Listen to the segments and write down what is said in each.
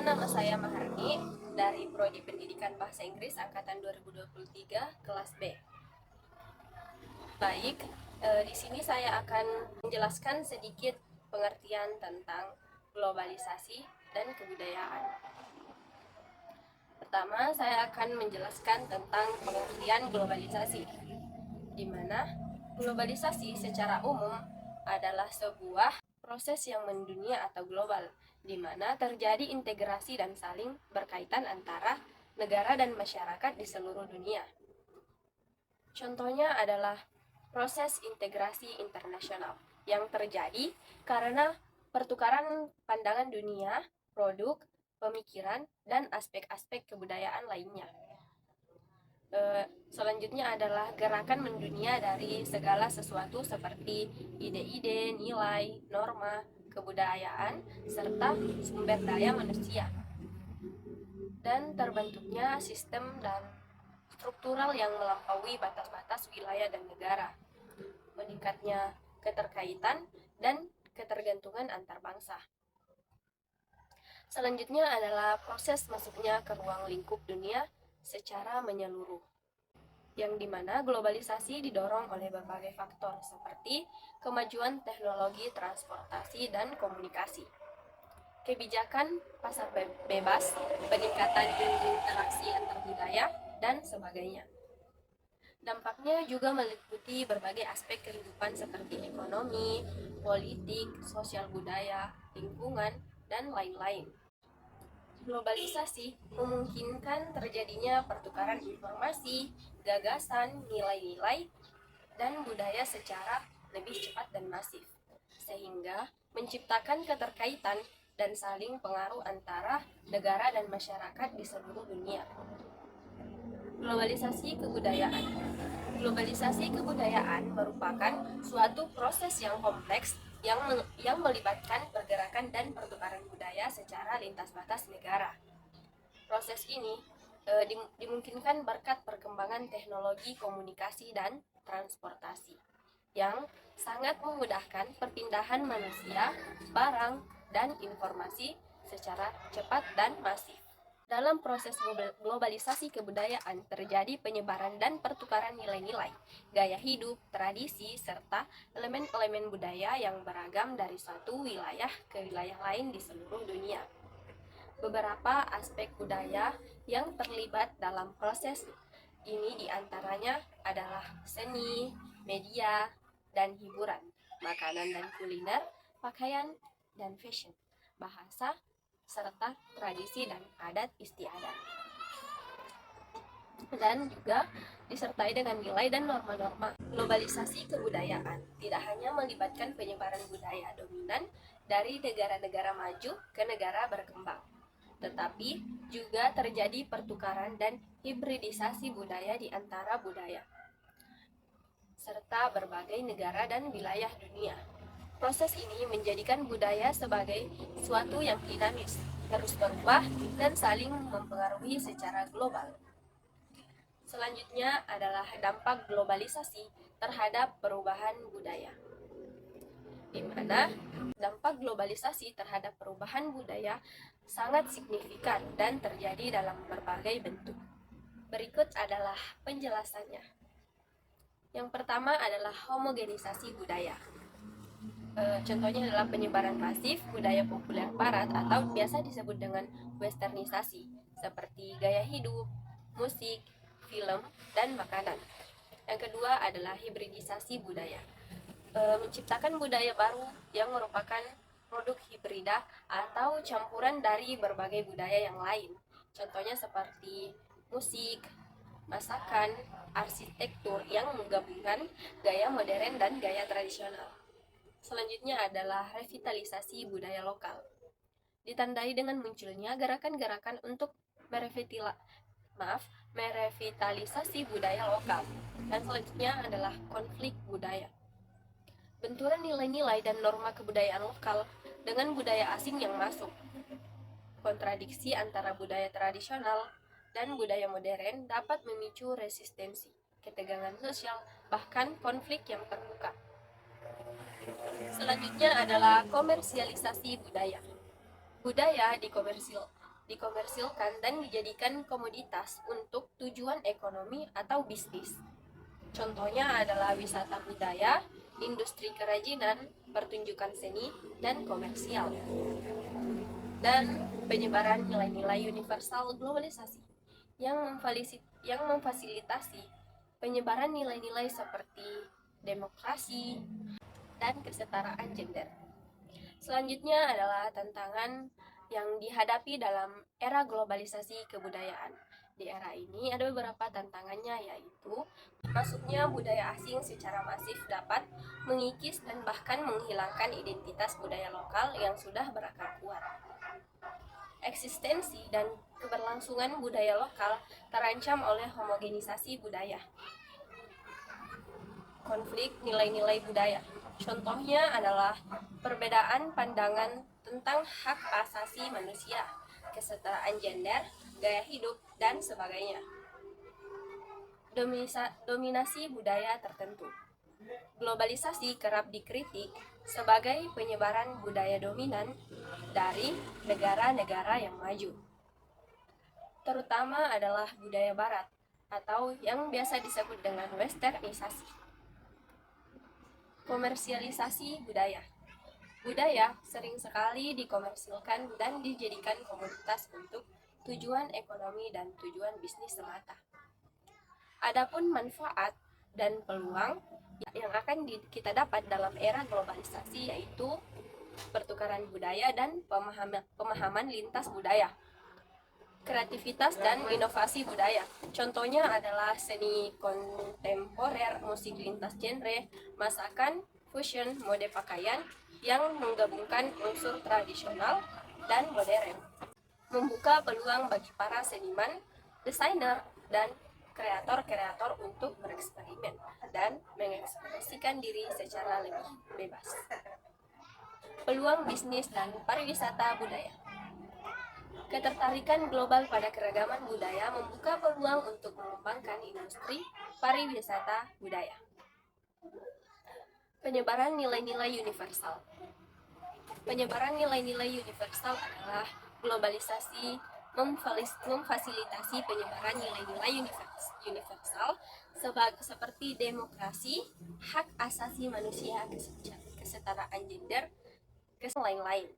nama saya Maharni dari Prodi Pendidikan Bahasa Inggris Angkatan 2023 kelas B. Baik, di sini saya akan menjelaskan sedikit pengertian tentang globalisasi dan kebudayaan. Pertama, saya akan menjelaskan tentang pengertian globalisasi, di mana globalisasi secara umum adalah sebuah proses yang mendunia atau global, di mana terjadi integrasi dan saling berkaitan antara negara dan masyarakat di seluruh dunia. Contohnya adalah proses integrasi internasional yang terjadi karena pertukaran pandangan dunia, produk, pemikiran, dan aspek-aspek kebudayaan lainnya. Selanjutnya adalah gerakan mendunia dari segala sesuatu seperti ide-ide, nilai, norma, kebudayaan, serta sumber daya manusia. Dan terbentuknya sistem dan struktural yang melampaui batas-batas wilayah dan negara. Meningkatnya keterkaitan dan ketergantungan antar bangsa. Selanjutnya adalah proses masuknya ke ruang lingkup dunia secara menyeluruh, yang dimana globalisasi didorong oleh berbagai faktor seperti kemajuan teknologi transportasi dan komunikasi, kebijakan pasar bebas, peningkatan interaksi antar wilayah, dan sebagainya. Dampaknya juga meliputi berbagai aspek kehidupan seperti ekonomi, politik, sosial budaya, lingkungan, dan lain-lain. Globalisasi memungkinkan terjadinya pertukaran informasi, gagasan, nilai-nilai, dan budaya secara lebih cepat dan masif, sehingga menciptakan keterkaitan dan saling pengaruh antara negara dan masyarakat di seluruh dunia. Globalisasi kebudayaan. Globalisasi kebudayaan merupakan suatu proses yang kompleks yang melibatkan pergerakan dan pertukaran budaya secara lintas batas negara. Proses ini dimungkinkan berkat perkembangan teknologi komunikasi dan transportasi yang sangat memudahkan perpindahan manusia, barang, dan informasi secara cepat dan masif. Dalam proses globalisasi kebudayaan terjadi penyebaran dan pertukaran nilai-nilai, gaya hidup, tradisi, serta elemen-elemen budaya yang beragam dari suatu wilayah ke wilayah lain di seluruh dunia. Beberapa aspek budaya yang terlibat dalam proses ini diantaranya adalah seni, media, dan hiburan, makanan dan kuliner, pakaian dan fashion, bahasa, serta tradisi dan adat istiadat. Dan juga disertai dengan nilai dan norma-norma. Globalisasi kebudayaan tidak hanya melibatkan penyebaran budaya dominan dari negara-negara maju ke negara berkembang, tetapi juga terjadi pertukaran dan hibridisasi budaya di antara budaya serta berbagai negara dan wilayah dunia. Proses ini menjadikan budaya sebagai suatu yang dinamis, terus berubah, dan saling mempengaruhi secara global. Selanjutnya adalah dampak globalisasi terhadap perubahan budaya, di mana dampak globalisasi terhadap perubahan budaya sangat signifikan dan terjadi dalam berbagai bentuk. Berikut adalah penjelasannya. Yang pertama adalah homogenisasi budaya. Contohnya adalah penyebaran masif budaya populer barat atau biasa disebut dengan westernisasi, seperti gaya hidup, musik, film, dan makanan. Yang kedua adalah hibridisasi budaya, menciptakan budaya baru yang merupakan produk hibrida atau campuran dari berbagai budaya yang lain. Contohnya seperti musik, masakan, arsitektur yang menggabungkan gaya modern dan gaya tradisional. Selanjutnya adalah revitalisasi budaya lokal, ditandai dengan munculnya gerakan-gerakan untuk merevitalisasi budaya lokal. Dan selanjutnya adalah konflik budaya, benturan nilai-nilai dan norma kebudayaan lokal dengan budaya asing yang masuk, kontradiksi antara budaya tradisional dan budaya modern dapat memicu resistensi, ketegangan sosial, bahkan konflik yang terbuka. Selanjutnya adalah komersialisasi budaya. Budaya dikomersilkan dan dijadikan komoditas untuk tujuan ekonomi atau bisnis. Contohnya adalah wisata budaya, industri kerajinan, pertunjukan seni, dan komersial. Dan penyebaran nilai-nilai universal globalisasi yang memfasilitasi penyebaran nilai-nilai seperti demokrasi dan kesetaraan gender. Selanjutnya adalah tantangan yang dihadapi dalam era globalisasi kebudayaan. Di era ini ada beberapa tantangannya, yaitu masuknya budaya asing secara masif dapat mengikis dan bahkan menghilangkan identitas budaya lokal yang sudah berakar kuat. Eksistensi dan keberlangsungan budaya lokal terancam oleh homogenisasi budaya. Konflik nilai-nilai budaya. Contohnya adalah perbedaan pandangan tentang hak asasi manusia, kesetaraan gender, gaya hidup, dan sebagainya. Dominasi budaya tertentu. Globalisasi kerap dikritik sebagai penyebaran budaya dominan dari negara-negara yang maju, terutama adalah budaya barat atau yang biasa disebut dengan westernisasi. Komersialisasi budaya. Budaya sering sekali dikomersilkan dan dijadikan komoditas untuk tujuan ekonomi dan tujuan bisnis semata. Adapun manfaat dan peluang yang akan kita dapat dalam era globalisasi yaitu pertukaran budaya dan pemahaman lintas budaya, kreativitas dan inovasi budaya. Contohnya adalah seni kontemporer, musik lintas genre, masakan, fusion, mode pakaian yang menggabungkan unsur tradisional dan modern. Membuka peluang bagi para seniman, desainer, dan kreator-kreator untuk bereksperimen dan mengekspresikan diri secara lebih bebas. Peluang bisnis dan pariwisata budaya. Ketertarikan global pada keragaman budaya membuka peluang untuk mengembangkan industri pariwisata budaya. Penyebaran nilai-nilai universal. Penyebaran nilai-nilai universal adalah globalisasi memfasilitasi penyebaran nilai-nilai universal seperti demokrasi, hak asasi manusia, kesetaraan gender, lain-lain.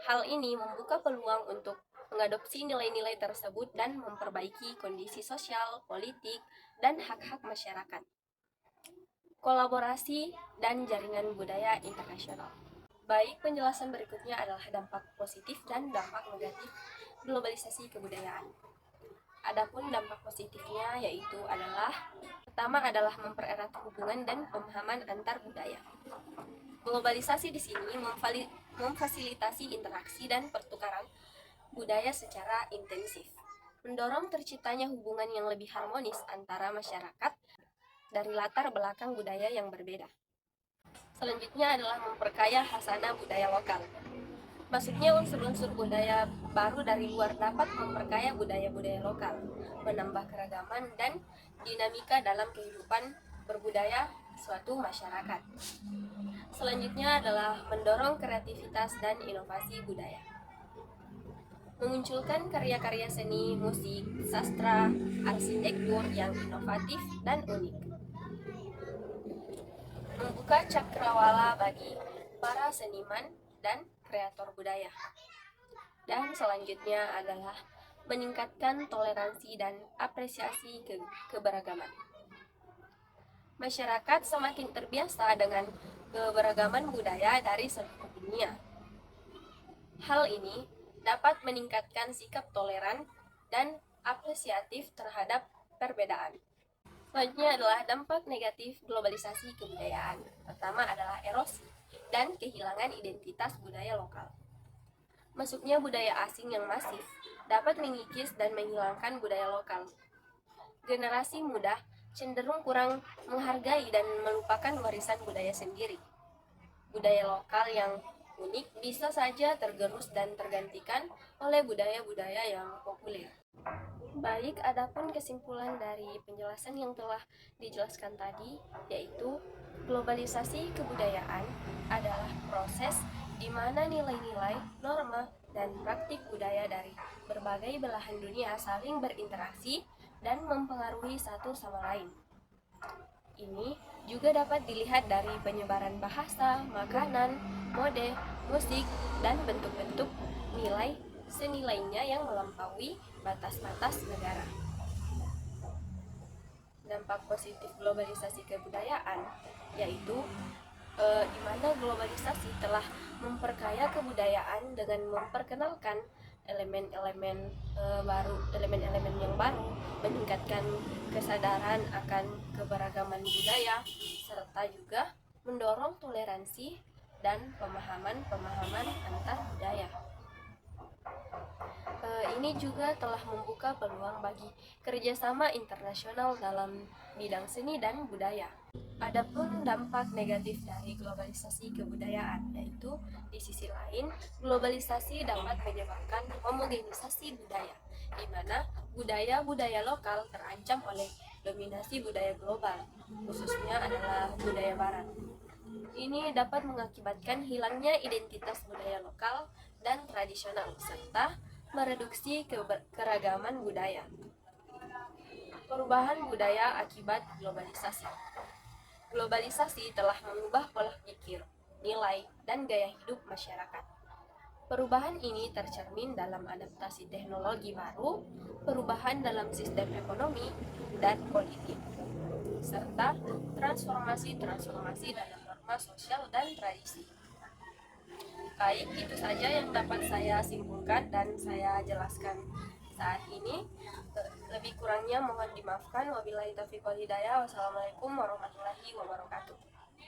Hal ini membuka peluang untuk mengadopsi nilai-nilai tersebut dan memperbaiki kondisi sosial, politik, dan hak-hak masyarakat. Kolaborasi dan jaringan budaya internasional. Baik, penjelasan berikutnya adalah dampak positif dan dampak negatif globalisasi kebudayaan. Adapun dampak positifnya yaitu adalah pertama adalah mempererat hubungan dan pemahaman antar budaya. Globalisasi di sini memfasilitasi interaksi dan pertukaran budaya secara intensif, mendorong terciptanya hubungan yang lebih harmonis antara masyarakat dari latar belakang budaya yang berbeda. Selanjutnya adalah memperkaya khasanah budaya lokal. Masuknya unsur-unsur budaya baru dari luar dapat memperkaya budaya-budaya lokal, menambah keragaman dan dinamika dalam kehidupan berbudaya suatu masyarakat. Selanjutnya adalah mendorong kreativitas dan inovasi budaya. Memunculkan karya-karya seni, musik, sastra, arsitektur yang inovatif dan unik. Membuka cakrawala bagi para seniman dan kreator budaya. Dan selanjutnya adalah meningkatkan toleransi dan apresiasi keberagaman. Masyarakat semakin terbiasa dengan keberagaman budaya dari seluruh dunia. Hal ini dapat meningkatkan sikap toleran dan apresiatif terhadap perbedaan. Selanjutnya adalah dampak negatif globalisasi kebudayaan. Pertama adalah erosi dan kehilangan identitas budaya lokal. Masuknya budaya asing yang masif dapat mengikis dan menghilangkan budaya lokal. Generasi muda cenderung kurang menghargai dan melupakan warisan budaya sendiri. Budaya lokal yang unik bisa saja tergerus dan tergantikan oleh budaya-budaya yang populer. Baik, adapun kesimpulan dari penjelasan yang telah dijelaskan tadi, yaitu globalisasi kebudayaan adalah proses di mana nilai-nilai, norma, dan praktik budaya dari berbagai belahan dunia saling berinteraksi dan mempengaruhi satu sama lain. Ini juga dapat dilihat dari penyebaran bahasa, makanan, mode, musik, dan bentuk-bentuk nilai senilainya yang melampaui batas-batas negara. Dampak positif globalisasi kebudayaan yaitu di mana globalisasi telah memperkaya kebudayaan dengan memperkenalkan elemen-elemen baru, elemen-elemen yang baru, meningkatkan kesadaran akan keberagaman budaya, serta juga mendorong toleransi dan pemahaman-pemahaman antar budaya. Ini juga telah membuka peluang bagi kerjasama internasional dalam bidang seni dan budaya. Adapun dampak negatif dari globalisasi kebudayaan, yaitu di sisi lain, globalisasi dapat menyebabkan homogenisasi budaya, di mana budaya-budaya lokal terancam oleh dominasi budaya global, khususnya adalah budaya barat. Ini dapat mengakibatkan hilangnya identitas budaya lokal dan tradisional, serta mereduksi keragaman budaya. Perubahan budaya akibat globalisasi. Globalisasi telah mengubah pola pikir, nilai, dan gaya hidup masyarakat. Perubahan ini tercermin dalam adaptasi teknologi baru, perubahan dalam sistem ekonomi dan politik, serta transformasi-transformasi dalam norma sosial dan tradisi. Baik, itu saja yang dapat saya simpulkan dan saya jelaskan saat ini. Lebih kurangnya mohon dimaafkan. Wabillahi taufiq wal hidayah. Wassalamualaikum warahmatullahi wabarakatuh.